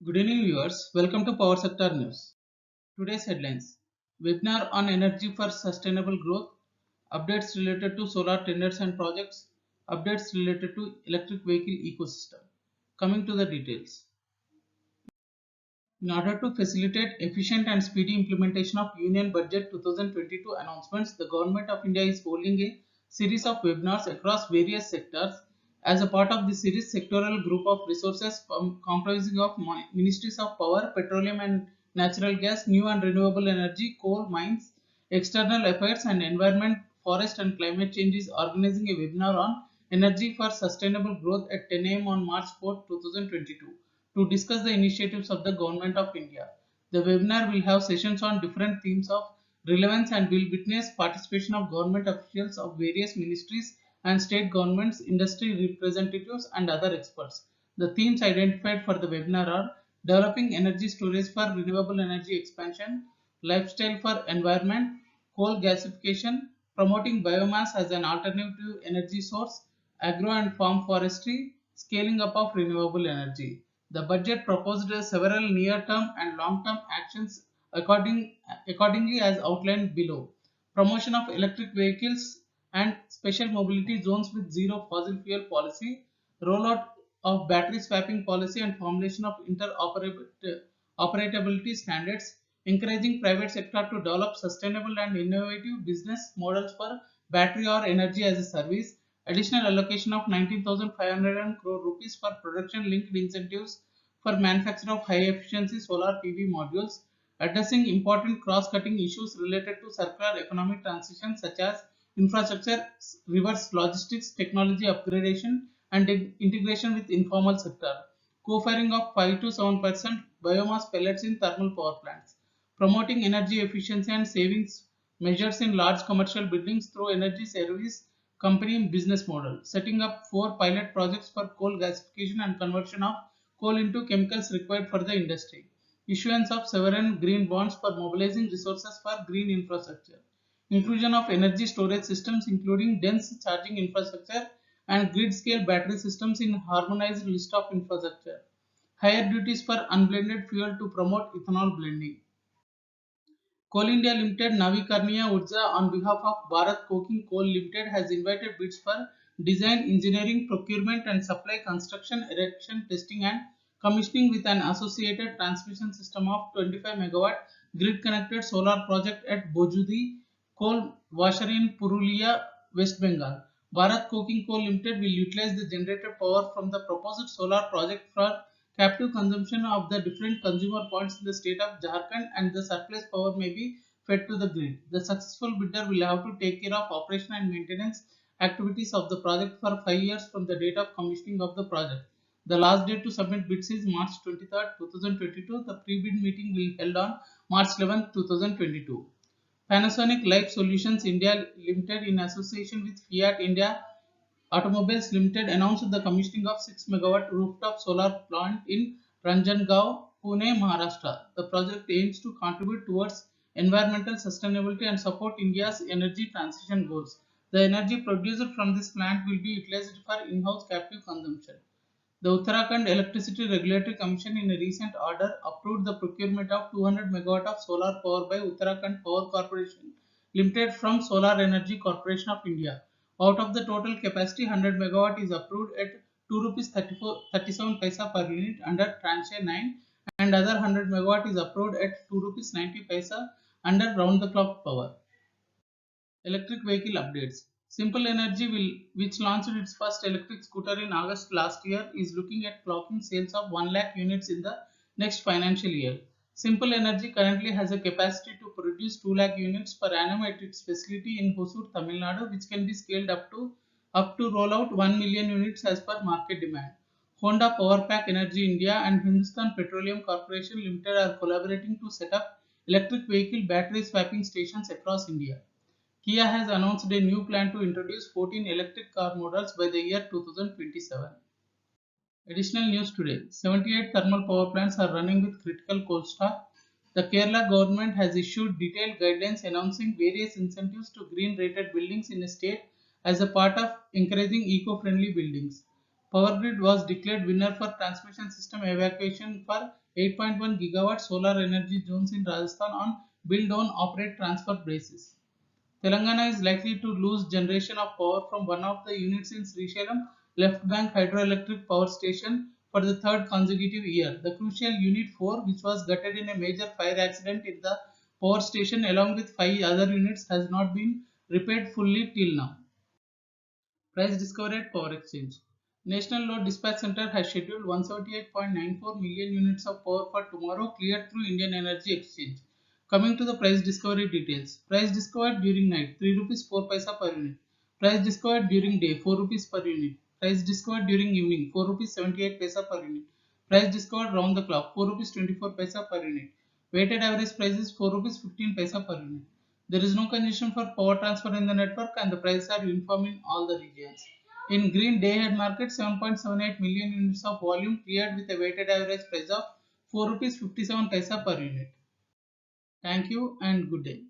Good evening viewers, welcome to Power Sector News. Today's headlines: Webinar on Energy for Sustainable Growth, updates related to solar tenders and projects, updates related to electric vehicle ecosystem. Coming to the details. In order to facilitate efficient and speedy implementation of Union Budget 2022 announcements, the Government of India is holding a series of webinars across various sectors. As a part of this series, sectoral group of resources comprising of Ministries of Power, Petroleum and Natural Gas, New and Renewable Energy, Coal, Mines, External Affairs and Environment, Forest and Climate Change is organizing a webinar on Energy for Sustainable Growth at 10 a.m. on March 4, 2022 to discuss the initiatives of the Government of India. The webinar will have sessions on different themes of relevance and will witness participation of government officials of various ministries and state governments, industry representatives and other experts. The themes identified for the webinar are developing energy storage for renewable energy expansion, lifestyle for environment, coal gasification, promoting biomass as an alternative energy source, agro and farm forestry, scaling up of renewable energy. The budget proposed several near-term and long-term actions accordingly as outlined below. Promotion of electric vehicles and special mobility zones with zero fossil fuel policy, rollout of battery swapping policy and formulation of interoperability standards, encouraging private sector to develop sustainable and innovative business models for battery or energy as a service, additional allocation of 19,500 crore rupees for production linked incentives for manufacture of high efficiency solar PV modules, addressing important cross-cutting issues related to circular economic transition such as infrastructure, reverse logistics, technology upgradation and integration with informal sector, co-firing of 5 to 7% biomass pellets in thermal power plants, promoting energy efficiency and savings measures in large commercial buildings through energy service company business model, setting up 4 pilot projects for coal gasification and conversion of coal into chemicals required for the industry, issuance of sovereign green bonds for mobilizing resources for green infrastructure, inclusion of energy storage systems including dense charging infrastructure and grid-scale battery systems in harmonized list of infrastructure, higher duties for unblended fuel to promote ethanol blending. Coal India Limited Navikarniya Urja on behalf of Bharat Coking Coal Limited has invited bids for design, engineering, procurement and supply, construction, erection, testing and commissioning with an associated transmission system of 25 megawatt grid connected solar project at Bojudi Coal Washery in Purulia, West Bengal. Bharat Coking Coal Limited will utilize the generated power from the proposed solar project for captive consumption of the different consumer points in the state of Jharkhand, and the surplus power may be fed to the grid. The successful bidder will have to take care of operation and maintenance activities of the project for 5 years from the date of commissioning of the project. The last date to submit bids is March 23rd, 2022. The pre-bid meeting will be held on March 11th, 2022. Panasonic Life Solutions India Limited in association with Fiat India Automobiles Limited announced the commissioning of 6 megawatt rooftop solar plant in Ranjangaon, Pune, Maharashtra. The project aims to contribute towards environmental sustainability and support India's energy transition goals. The energy produced from this plant will be utilized for in-house captive consumption. The Uttarakhand Electricity Regulatory Commission in a recent order approved the procurement of 200 megawatt of solar power by Uttarakhand Power Corporation Limited from Solar Energy Corporation of India. Out of the total capacity, 100 megawatt is approved at 2 rupees 37 paisa per unit under tranche 9 and other 100 megawatt is approved at 2 rupees 90 paisa under round the clock power. Electric vehicle updates. Simple Energy which launched its first electric scooter in August last year, is looking at clocking sales of 1 lakh units in the next financial year. Simple Energy currently has a capacity to produce 2 lakh units per annum at its facility in Hosur, Tamil Nadu, which can be scaled up to roll out 1 million units as per market demand. Honda Powerpack Energy India and Hindustan Petroleum Corporation Limited are collaborating to set up electric vehicle battery swapping stations across India. Kia has announced a new plan to introduce 14 electric car models by the year 2027. Additional news today: 78 thermal power plants are running with critical coal stock. The Kerala government has issued detailed guidelines announcing various incentives to green rated buildings in the state as a part of encouraging eco-friendly buildings. PowerGrid was declared winner for transmission system evacuation for 8.1 gigawatt solar energy zones in Rajasthan on build own operate transfer basis. Telangana is likely to lose generation of power from one of the units in Srisailam left bank hydroelectric power station for the third consecutive year. The crucial Unit 4, which was gutted in a major fire accident in the power station along with 5 other units, has not been repaired fully till now. Price discovery at Power Exchange. National Load Dispatch Center has scheduled 178.94 million units of power for tomorrow cleared through Indian Energy Exchange. Coming to the price discovery details. Price discovered during night 3 rupees 4 paisa per unit. Price discovered during day 4 rupees per unit. Price discovered during evening 4 rupees 78 paisa per unit. Price discovered round the clock 4 rupees 24 paisa per unit. Weighted average price is 4 rupees 15 paisa per unit. There is no congestion for power transfer in the network and the prices are uniform in all the regions. In green day-ahead market, 7.78 million units of volume cleared with a weighted average price of 4 rupees 57 paisa per unit. Thank you and good day.